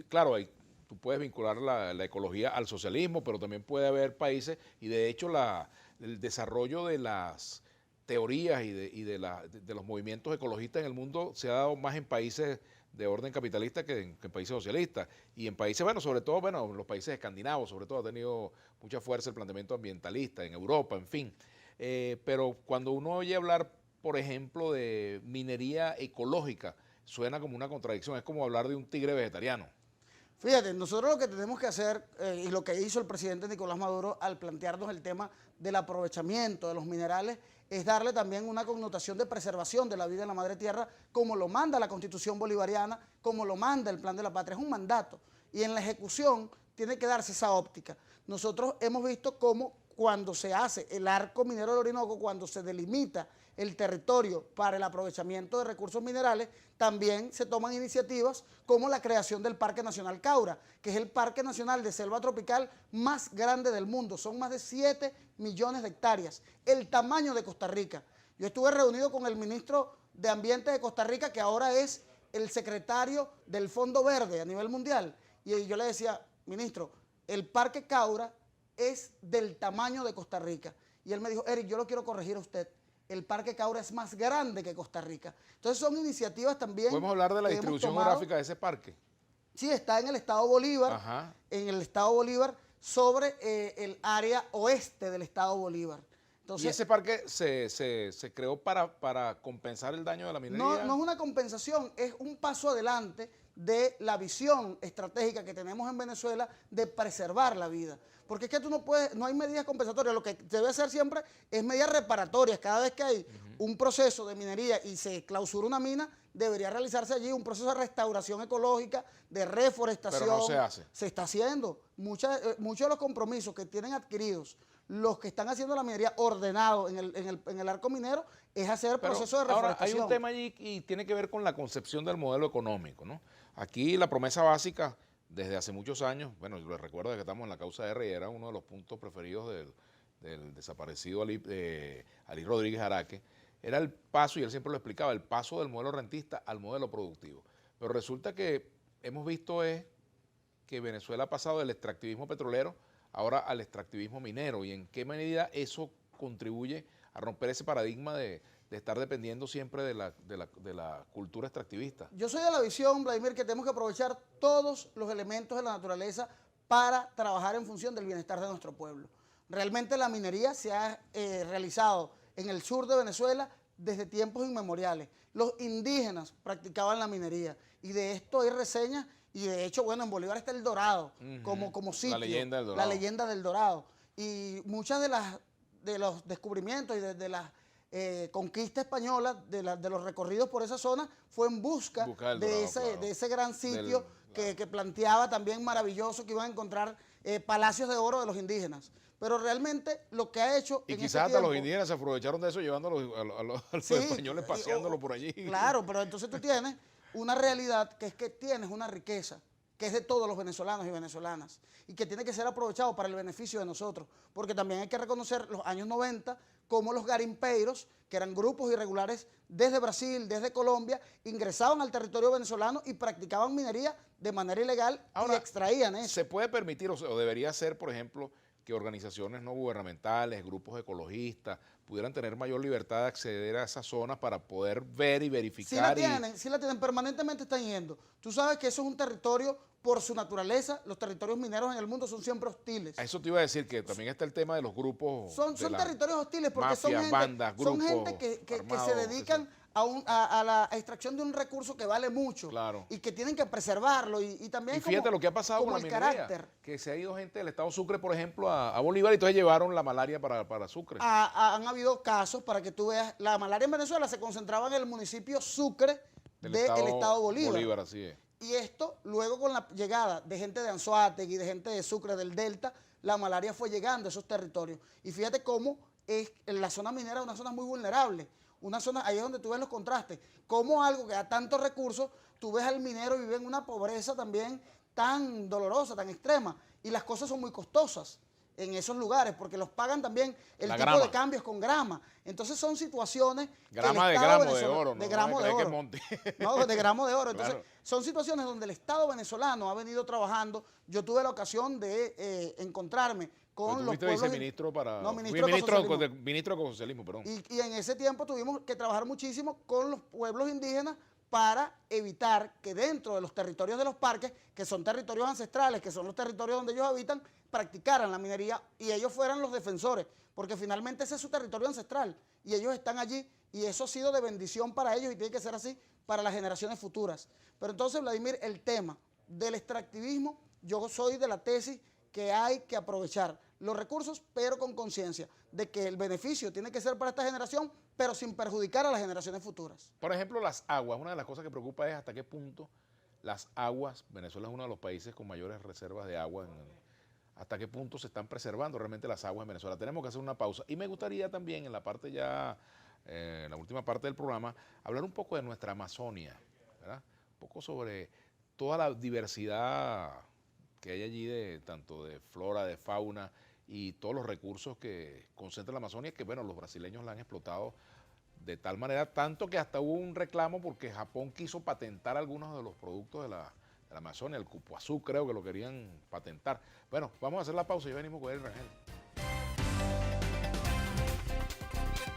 claro, tú puedes vincular la ecología al socialismo, pero también puede haber países, y de hecho el desarrollo de las teorías y de los movimientos ecologistas en el mundo se ha dado más en países de orden capitalista que en países socialistas. Y en países, bueno, sobre todo, bueno, los países escandinavos, sobre todo, ha tenido mucha fuerza el planteamiento ambientalista, en Europa, en fin. Pero cuando uno oye hablar, por ejemplo, de minería ecológica, suena como una contradicción, es como hablar de un tigre vegetariano. Fíjate, nosotros lo que tenemos que hacer, y lo que hizo el presidente Nicolás Maduro al plantearnos el tema del aprovechamiento de los minerales, es darle también una connotación de preservación de la vida en la madre tierra, como lo manda la Constitución bolivariana, como lo manda el Plan de la Patria. Es un mandato, y en la ejecución tiene que darse esa óptica. Nosotros hemos visto cómo cuando se hace el arco minero del Orinoco, cuando se delimita el territorio para el aprovechamiento de recursos minerales, también se toman iniciativas como la creación del Parque Nacional Caura, que es el parque nacional de selva tropical más grande del mundo. Son más de 7 millones de hectáreas, el tamaño de Costa Rica. Yo estuve reunido con el ministro de Ambiente de Costa Rica, que ahora es el secretario del Fondo Verde a nivel mundial, y yo le decía, ministro, el Parque Caura es del tamaño de Costa Rica. Y él me dijo, Eric, yo lo quiero corregir a usted. El Parque Caura es más grande que Costa Rica. Entonces son iniciativas también. ¿Podemos hablar de la distribución geográfica de ese parque? Sí, está en el estado Bolívar. Ajá. En el estado Bolívar, sobre el área oeste del estado Bolívar. Entonces, ¿y ese parque se creó para compensar el daño de la minería? No es una compensación, es un paso adelante de la visión estratégica que tenemos en Venezuela de preservar la vida. Porque es que tú no puedes, no hay medidas compensatorias, lo que debe hacer siempre es medidas reparatorias. Cada vez que hay un proceso de minería y se clausura una mina, debería realizarse allí un proceso de restauración ecológica, de reforestación. Pero no se hace. Se está haciendo. Muchos de los compromisos que tienen adquiridos los que están haciendo la minería ordenado en el arco minero es hacer procesos de reforestación. Ahora, hay un tema allí y tiene que ver con la concepción del modelo económico, ¿no? Aquí la promesa básica, desde hace muchos años, bueno, yo les recuerdo que estamos en la causa R y era uno de los puntos preferidos del desaparecido Ali Rodríguez Araque, era el paso, y él siempre lo explicaba, el paso del modelo rentista al modelo productivo. Pero resulta que hemos visto que Venezuela ha pasado del extractivismo petrolero ahora al extractivismo minero, y en qué medida eso contribuye a romper ese paradigma de estar dependiendo siempre de la cultura extractivista. Yo soy de la visión, Vladimir, que tenemos que aprovechar todos los elementos de la naturaleza para trabajar en función del bienestar de nuestro pueblo. Realmente la minería se ha realizado en el sur de Venezuela desde tiempos inmemoriales. Los indígenas practicaban la minería y de esto hay reseñas y de hecho, bueno, en Bolívar está el Dorado como sitio. La leyenda del Dorado. La leyenda del Dorado. Y muchas de los descubrimientos y de las conquistas españolas, de los recorridos por esa zona, fue en busca de ese gran sitio que planteaba también maravilloso, que iban a encontrar palacios de oro de los indígenas. Pero realmente lo que ha hecho y en quizás ese hasta los tiempo, indígenas se aprovecharon de eso llevándolo a los sí, españoles paseándolo por allí. Claro, pero entonces tú tienes una realidad que es que tienes una riqueza que es de todos los venezolanos y venezolanas y que tiene que ser aprovechado para el beneficio de nosotros, porque también hay que reconocer los años 90 como los garimpeiros, que eran grupos irregulares desde Brasil, desde Colombia, ingresaban al territorio venezolano y practicaban minería de manera ilegal. Ahora, y extraían eso. ¿Se puede permitir o debería ser, por ejemplo, que organizaciones no gubernamentales, grupos ecologistas, pudieran tener mayor libertad de acceder a esas zonas para poder ver y verificar? Sí la tienen, permanentemente están yendo. Tú sabes que eso es un territorio, por su naturaleza, los territorios mineros en el mundo son siempre hostiles. A eso te iba a decir, que también está el tema de los grupos. Son territorios hostiles porque mafias, bandas, son grupos gente que armados, se dedican a la extracción de un recurso que vale mucho, claro, y que tienen que preservarlo y también y fíjate lo que ha pasado con la minería, carácter. Que se ha ido gente del estado Sucre, por ejemplo, a Bolívar, y entonces llevaron la malaria para Sucre. Han habido casos, para que tú veas, la malaria en Venezuela se concentraba en el municipio Sucre del estado Bolívar. Así es. Y esto, luego con la llegada de gente de Anzoátegui, de gente de Sucre, del Delta, la malaria fue llegando a esos territorios. Y fíjate cómo la zona minera es una zona muy vulnerable. Una zona, ahí es donde tú ves los contrastes. Cómo algo que da tantos recursos, tú ves al minero vivir en una pobreza también tan dolorosa, tan extrema. Y las cosas son muy costosas en esos lugares, porque los pagan también el tipo de cambios con grama. Entonces son situaciones... Grama de gramo de oro, ¿no? De gramo de oro. No, de gramo de oro. Entonces, claro, son situaciones donde el Estado venezolano ha venido trabajando. Yo tuve la ocasión de encontrarme con los pueblos... viceministro para... No, ministro de Ecosocialismo, perdón. Y en ese tiempo tuvimos que trabajar muchísimo con los pueblos indígenas para evitar que dentro de los territorios de los parques, que son territorios ancestrales, que son los territorios donde ellos habitan, practicaran la minería y ellos fueran los defensores, porque finalmente ese es su territorio ancestral y ellos están allí y eso ha sido de bendición para ellos y tiene que ser así para las generaciones futuras. Pero entonces, Vladimir, el tema del extractivismo, yo soy de la tesis que hay que aprovechar los recursos, pero con conciencia de que el beneficio tiene que ser para esta generación, pero sin perjudicar a las generaciones futuras. Por ejemplo, las aguas. Una de las cosas que preocupa es hasta qué punto las aguas, Venezuela es uno de los países con mayores reservas de agua, hasta qué punto se están preservando realmente las aguas en Venezuela. Tenemos que hacer una pausa. Y me gustaría también, en la parte ya, la última parte del programa, hablar un poco de nuestra Amazonia, ¿verdad? Un poco sobre toda la diversidad que hay allí, tanto de flora, de fauna, y todos los recursos que concentra la Amazonia, que bueno, los brasileños la han explotado de tal manera, tanto que hasta hubo un reclamo porque Japón quiso patentar algunos de los productos de la Amazonia, el cupuazú creo que lo querían patentar. Bueno, vamos a hacer la pausa y venimos con Eric Rangel.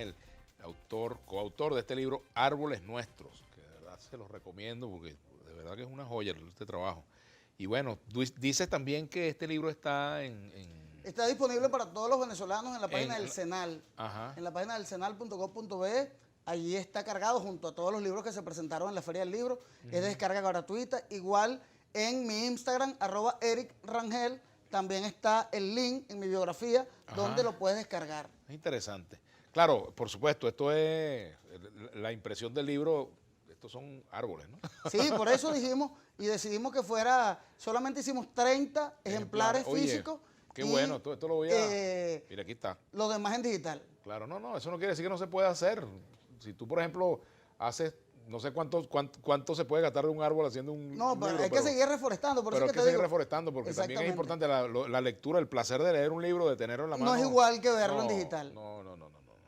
El coautor de este libro, Árboles Nuestros, que de verdad se los recomiendo porque de verdad que es una joya este trabajo. Y bueno, dices también que este libro está Está disponible para todos los venezolanos en la página del Senal. Ajá. En la página del senal.gov.be. Allí está cargado junto a todos los libros que se presentaron en la Feria del Libro. Es de descarga gratuita. Igual en mi Instagram, @EricRangel, también está el link en mi biografía donde lo puedes descargar. Es interesante. Claro, por supuesto, esto es la impresión del libro. Estos son árboles, ¿no? Sí, por eso dijimos y decidimos que fuera, solamente hicimos 30 ejemplares físicos. Qué bueno, esto lo voy a... Mira, aquí está. Lo demás en digital. Claro, no, eso no quiere decir que no se pueda hacer. Si tú, por ejemplo, haces, no sé cuánto se puede gastar de un árbol haciendo un libro. No, pero hay que seguir reforestando. Pero hay que seguir reforestando, porque también es importante la lectura, el placer de leer un libro, de tenerlo en la mano. No es igual que verlo en digital. No.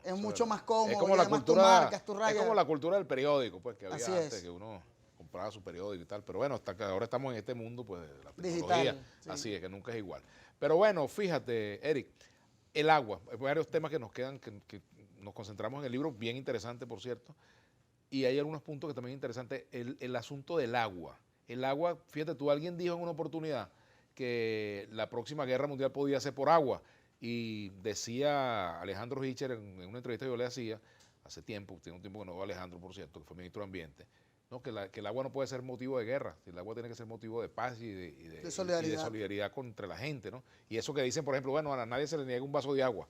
Es mucho más cómodo. Es como la cultura, tú marcas, tú rayas. es como la cultura del periódico, pues, que había Así antes, es. que uno compraba su periódico y tal. Pero bueno, hasta que ahora estamos en este mundo, pues, de la tecnología. Digital, sí. Así es, que nunca es igual. Pero bueno, fíjate, Eric, el agua. Hay varios temas que nos quedan, que nos concentramos en el libro, bien interesante, por cierto. Y hay algunos puntos que también es interesante. El asunto del agua. El agua, fíjate tú, alguien dijo en una oportunidad que la próxima guerra mundial podía ser por agua. Y decía Alejandro Hitcher en una entrevista que yo le hacía, hace tiempo, tiene un tiempo que no veo a Alejandro, por cierto, que fue ministro de Ambiente, no, que el agua no puede ser motivo de guerra, el agua tiene que ser motivo de paz de solidaridad. y de solidaridad contra la gente, ¿no? Y eso que dicen, por ejemplo, bueno, a nadie se le niega un vaso de agua.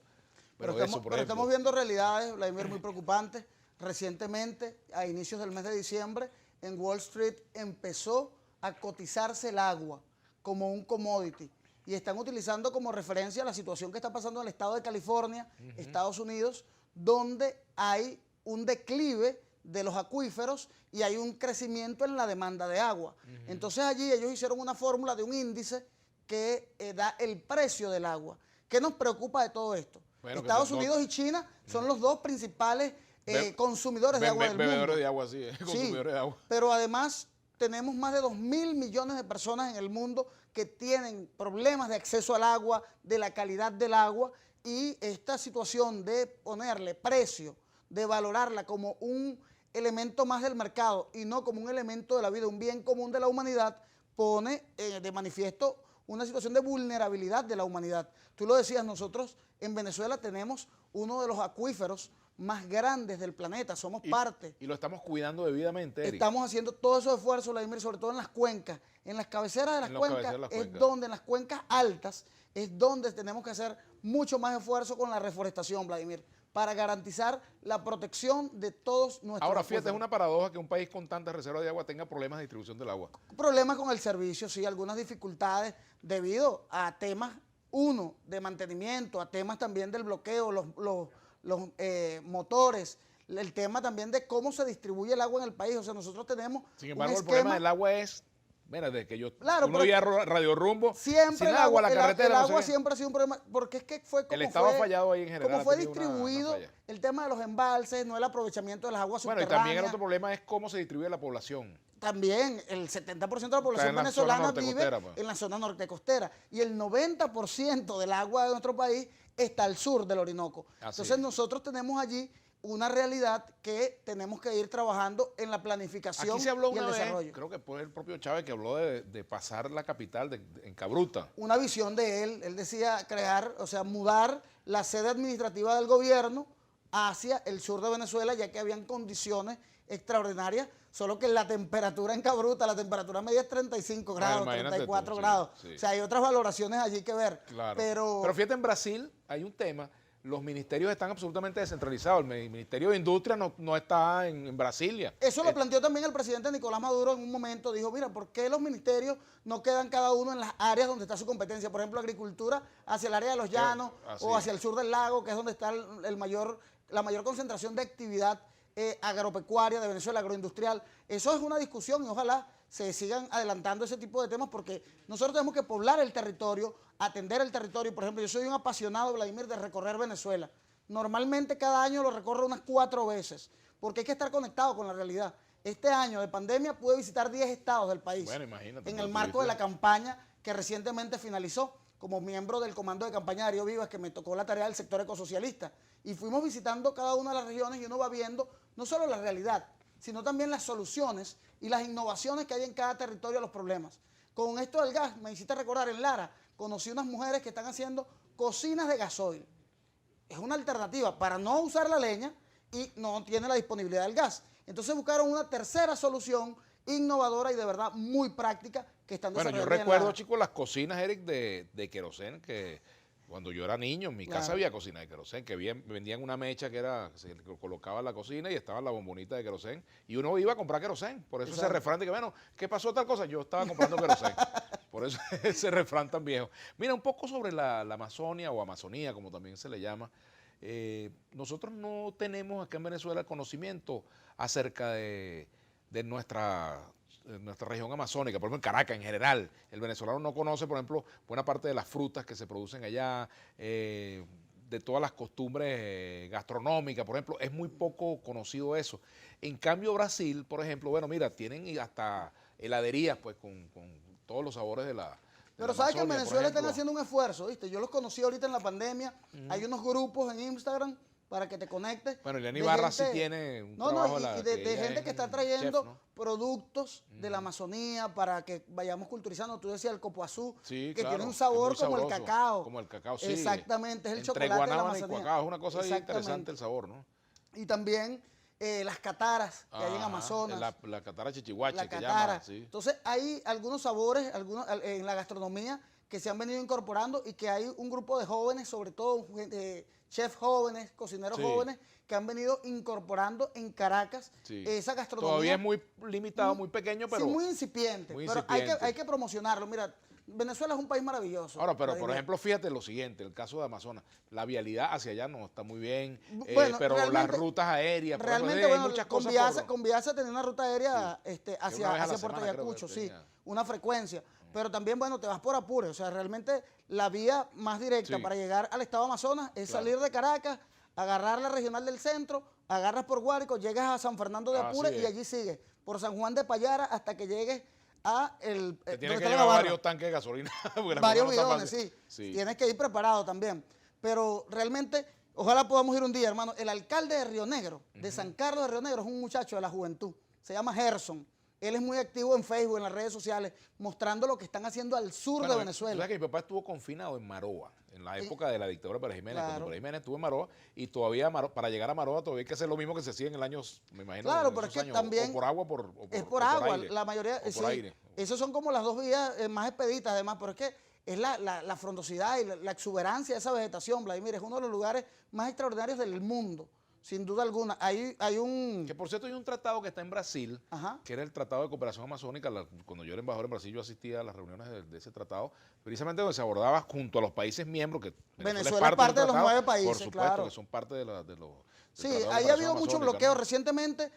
Pero, Eso, por ejemplo, estamos viendo realidades, Vladimir, muy preocupantes. Recientemente, a inicios del mes de diciembre, en Wall Street empezó a cotizarse el agua como un commodity. Y están utilizando como referencia la situación que está pasando en el estado de California, Estados Unidos, donde hay un declive de los acuíferos y hay un crecimiento en la demanda de agua. Entonces allí ellos hicieron una fórmula de un índice que da el precio del agua. ¿Qué nos preocupa de todo esto? Bueno, Estados Unidos y China son los dos principales consumidores de agua del mundo. Bebedores de agua, sí, consumidores de agua. Pero además tenemos más de 2.000 millones de personas en el mundo que tienen problemas de acceso al agua, de la calidad del agua, y esta situación de ponerle precio, de valorarla como un elemento más del mercado y no como un elemento de la vida, un bien común de la humanidad, pone de manifiesto una situación de vulnerabilidad de la humanidad. Tú lo decías, nosotros en Venezuela tenemos uno de los acuíferos más grandes del planeta, somos parte. Y lo estamos cuidando debidamente, Eric. Estamos haciendo todos esos esfuerzos, Vladimir, sobre todo en las cuencas. En las cabeceras de las cuencas es donde, en las cuencas altas, es donde tenemos que hacer mucho más esfuerzo con la reforestación, Vladimir, para garantizar la protección de todos nuestros Ahora, fíjate, es una paradoja que un país con tantas reservas de agua tenga problemas de distribución del agua. Problemas con el servicio, sí, algunas dificultades debido a temas, uno, de mantenimiento, a temas también del bloqueo, los motores, el tema también de cómo se distribuye el agua en el país. O sea, nosotros tenemos sin embargo, el problema del agua es, mira, desde que yo uno veía Radio Rumbo, siempre sin agua, la carretera. El agua siempre ha sido un problema, porque es que fue como el Estado ha fallado ahí en general. Como fue distribuido el tema de los embalses, no el aprovechamiento de las aguas subterráneas. Bueno, y también el otro problema es cómo se distribuye la población. También el 70% de la población venezolana vive en la zona norte costera y el 90% del agua de nuestro país está al sur del Orinoco. Entonces nosotros tenemos allí una realidad que tenemos que ir trabajando en la planificación Aquí se habló y el una desarrollo. Vez, creo que fue el propio Chávez que habló de pasar la capital en Cabruta. Una visión de él decía crear, o sea, mudar la sede administrativa del gobierno hacia el sur de Venezuela, ya que habían condiciones extraordinarias, solo que la temperatura en Cabruta, la temperatura media es 35 grados, 34 grados. Sí. O sea, hay otras valoraciones allí que ver. Claro. Pero fíjate, en Brasil hay un tema, los ministerios están absolutamente descentralizados. El Ministerio de Industria no está en Brasilia. Eso lo planteó también el presidente Nicolás Maduro en un momento. Dijo, mira, ¿por qué los ministerios no quedan cada uno en las áreas donde está su competencia? Por ejemplo, agricultura hacia el área de los llanos o hacia el sur del lago, que es donde está la mayor concentración de actividad agropecuaria de Venezuela, agroindustrial. Eso es una discusión y ojalá se sigan adelantando ese tipo de temas porque nosotros tenemos que poblar el territorio, atender el territorio. Por ejemplo, yo soy un apasionado, Vladimir, de recorrer Venezuela. Normalmente cada año lo recorro unas 4 veces porque hay que estar conectado con la realidad. Este año de pandemia pude visitar 10 estados del país. Bueno, imagínate. En el marco de la campaña que recientemente finalizó como miembro del comando de campaña de Darío Vivas, que me tocó la tarea del sector ecosocialista. Y fuimos visitando cada una de las regiones y uno va viendo no solo la realidad, sino también las soluciones y las innovaciones que hay en cada territorio a los problemas. Con esto del gas, me hiciste recordar, en Lara, conocí unas mujeres que están haciendo cocinas de gasoil. Es una alternativa para no usar la leña y no tiene la disponibilidad del gas. Entonces buscaron una tercera solución innovadora y de verdad muy práctica que están desarrollando. Bueno, yo recuerdo, chicos, las cocinas, Eric, de querosén, que cuando yo era niño, en mi casa había cocina de querosén, que vendían una mecha que se colocaba en la cocina y estaba la bombonita de querosén, y uno iba a comprar querosén. Por eso ese refrán de que, bueno, ¿qué pasó tal cosa? Yo estaba comprando querosén. Por eso ese refrán tan viejo. Mira, un poco sobre la Amazonia o Amazonía, como también se le llama. Nosotros no tenemos acá en Venezuela conocimiento acerca de nuestra región amazónica, por ejemplo en Caracas en general. El venezolano no conoce, por ejemplo, buena parte de las frutas que se producen allá, de todas las costumbres gastronómicas, por ejemplo, es muy poco conocido eso. En cambio Brasil, por ejemplo, bueno, mira, tienen hasta heladerías pues con todos los sabores de la Pero sabes que en Venezuela están haciendo un esfuerzo, ¿viste? Yo los conocí ahorita en la pandemia, hay unos grupos en Instagram para que te conectes. Bueno, Eliana Ibarra sí tiene un trabajo de gente que está trayendo productos de la Amazonía para que vayamos culturizando. Tú decías el copoazú, que tiene un sabor como el cacao. Como el cacao, sí. Exactamente, es el Entre chocolate de la Guanábana Amazonía. y Cuacao, es una cosa bien interesante el sabor, ¿no? y también las cataras que hay en Ajá, Amazonas. La catara chichihuache, La que catara. llaman, sí. Entonces hay algunos sabores en la gastronomía que se han venido incorporando y que hay un grupo de jóvenes, sobre todo chefs jóvenes, cocineros Sí. jóvenes, que han venido incorporando en Caracas Sí. esa gastronomía. Todavía es muy limitado, muy pequeño, pero... Sí, muy incipiente, muy pero incipiente. hay que promocionarlo. Mira, Venezuela es un país maravilloso. Ahora, pero por Vladimir. ejemplo, fíjate lo siguiente, el caso de Amazonas, la vialidad hacia allá no está muy bien, Bueno, pero las realmente- rutas aéreas, por ejemplo, Realmente, hay bueno, muchas con cosas por- Viasa tenía una ruta aérea una vez hacia a la Puerto semana creo que Ayacucho, sí, tenía. una frecuencia. Pero también, bueno, te vas por Apure. O sea, realmente la vía más directa Sí. para llegar al estado Amazonas es Claro. salir de Caracas, agarrar la regional del centro, agarras por Guárico, llegas a San Fernando de Así Apure y es. allí sigues por San Juan de Payara hasta que llegues a el Te donde tienes que está la llevar barra. varios tanques de gasolina. Porque la Varios cosa no está bidones, fácil. sí. Tienes que ir preparado también. Pero realmente, ojalá podamos ir un día, hermano. El alcalde de Río Negro, de San Carlos de Río Negro, es un muchacho de la juventud. Se llama Gerson. Él es muy activo en Facebook, en las redes sociales, mostrando lo que están haciendo al sur Bueno, de tú Venezuela. sabes que mi papá estuvo confinado en Maroa, en la época de la dictadura de Pérez Jiménez. Claro. Cuando Pérez Jiménez estuvo en Maroa, y todavía para llegar a Maroa todavía hay que hacer lo mismo que se hacía en el año, me imagino. Claro, en pero esos es que años, también o por agua es o por agua, aire, la mayoría, o por sí. aire. Esas son como las dos vías más expeditas, además, pero es que es la frondosidad y la exuberancia de esa vegetación, Vladimir. Es uno de los lugares más extraordinarios del mundo, sin duda alguna. Hay un... Que por cierto hay un tratado que está en Brasil, Ajá. que era el Tratado de Cooperación Amazónica. Cuando yo era embajador en Brasil, yo asistía a las reuniones de ese tratado, precisamente donde se abordaba junto a los países miembros, que Venezuela es parte del de los tratado, 9 países, por supuesto, claro. que son parte de los... del Sí, Tratado de ahí ha Cooperación habido mucho Amazónica, bloqueo. ¿no? Recientemente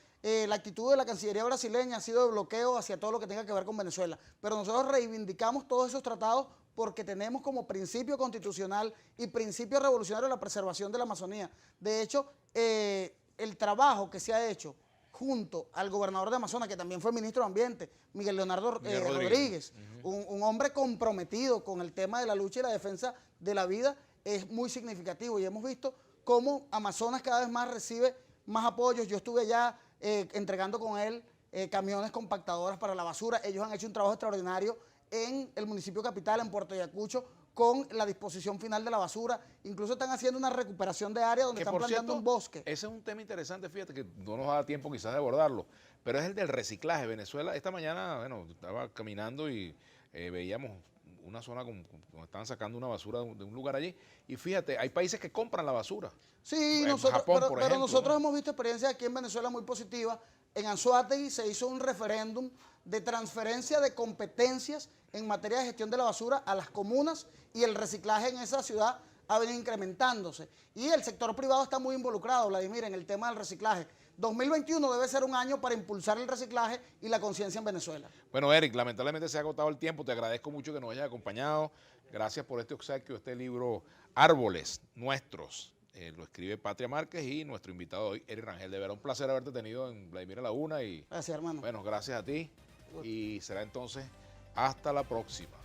la actitud de la Cancillería brasileña ha sido de bloqueo hacia todo lo que tenga que ver con Venezuela. Pero nosotros reivindicamos todos esos tratados porque tenemos como principio constitucional y principio revolucionario la preservación de la Amazonía. De hecho, el trabajo que se ha hecho junto al gobernador de Amazonas, que también fue ministro de Ambiente, Miguel Leonardo Miguel Rodríguez, un hombre comprometido con el tema de la lucha y la defensa de la vida, es muy significativo. Y hemos visto cómo Amazonas cada vez más recibe más apoyos. Yo estuve allá entregando con él camiones compactadoras para la basura. Ellos han hecho un trabajo extraordinario en el municipio capital, en Puerto Ayacucho, con la disposición final de la basura. Incluso están haciendo una recuperación de área donde Que están por plantando cierto, un bosque. ese es un tema interesante, fíjate que no nos da tiempo quizás de abordarlo, pero es el del reciclaje. Venezuela, esta mañana, bueno, estaba caminando y veíamos una zona donde estaban sacando una basura de un lugar allí, y fíjate, hay países que compran la basura. Sí, En nosotros, Japón, pero, por pero ejemplo, nosotros ¿no? hemos visto experiencias aquí en Venezuela muy positivas. En Anzoátegui se hizo un referéndum de transferencia de competencias en materia de gestión de la basura a las comunas, y el reciclaje en esa ciudad ha venido incrementándose. Y el sector privado está muy involucrado, Vladimir, en el tema del reciclaje. 2021 debe ser un año para impulsar el reciclaje y la conciencia en Venezuela. Bueno, Eric, lamentablemente se ha agotado el tiempo, te agradezco mucho que nos hayas acompañado, gracias por este obsequio, este libro Árboles Nuestros. Lo escribe Patria Márquez y nuestro invitado hoy, Eric Rangel. De verdad, un placer haberte tenido en Vladimir a la Una. Y Gracias, hermano. bueno, gracias a ti. Y será entonces hasta la próxima.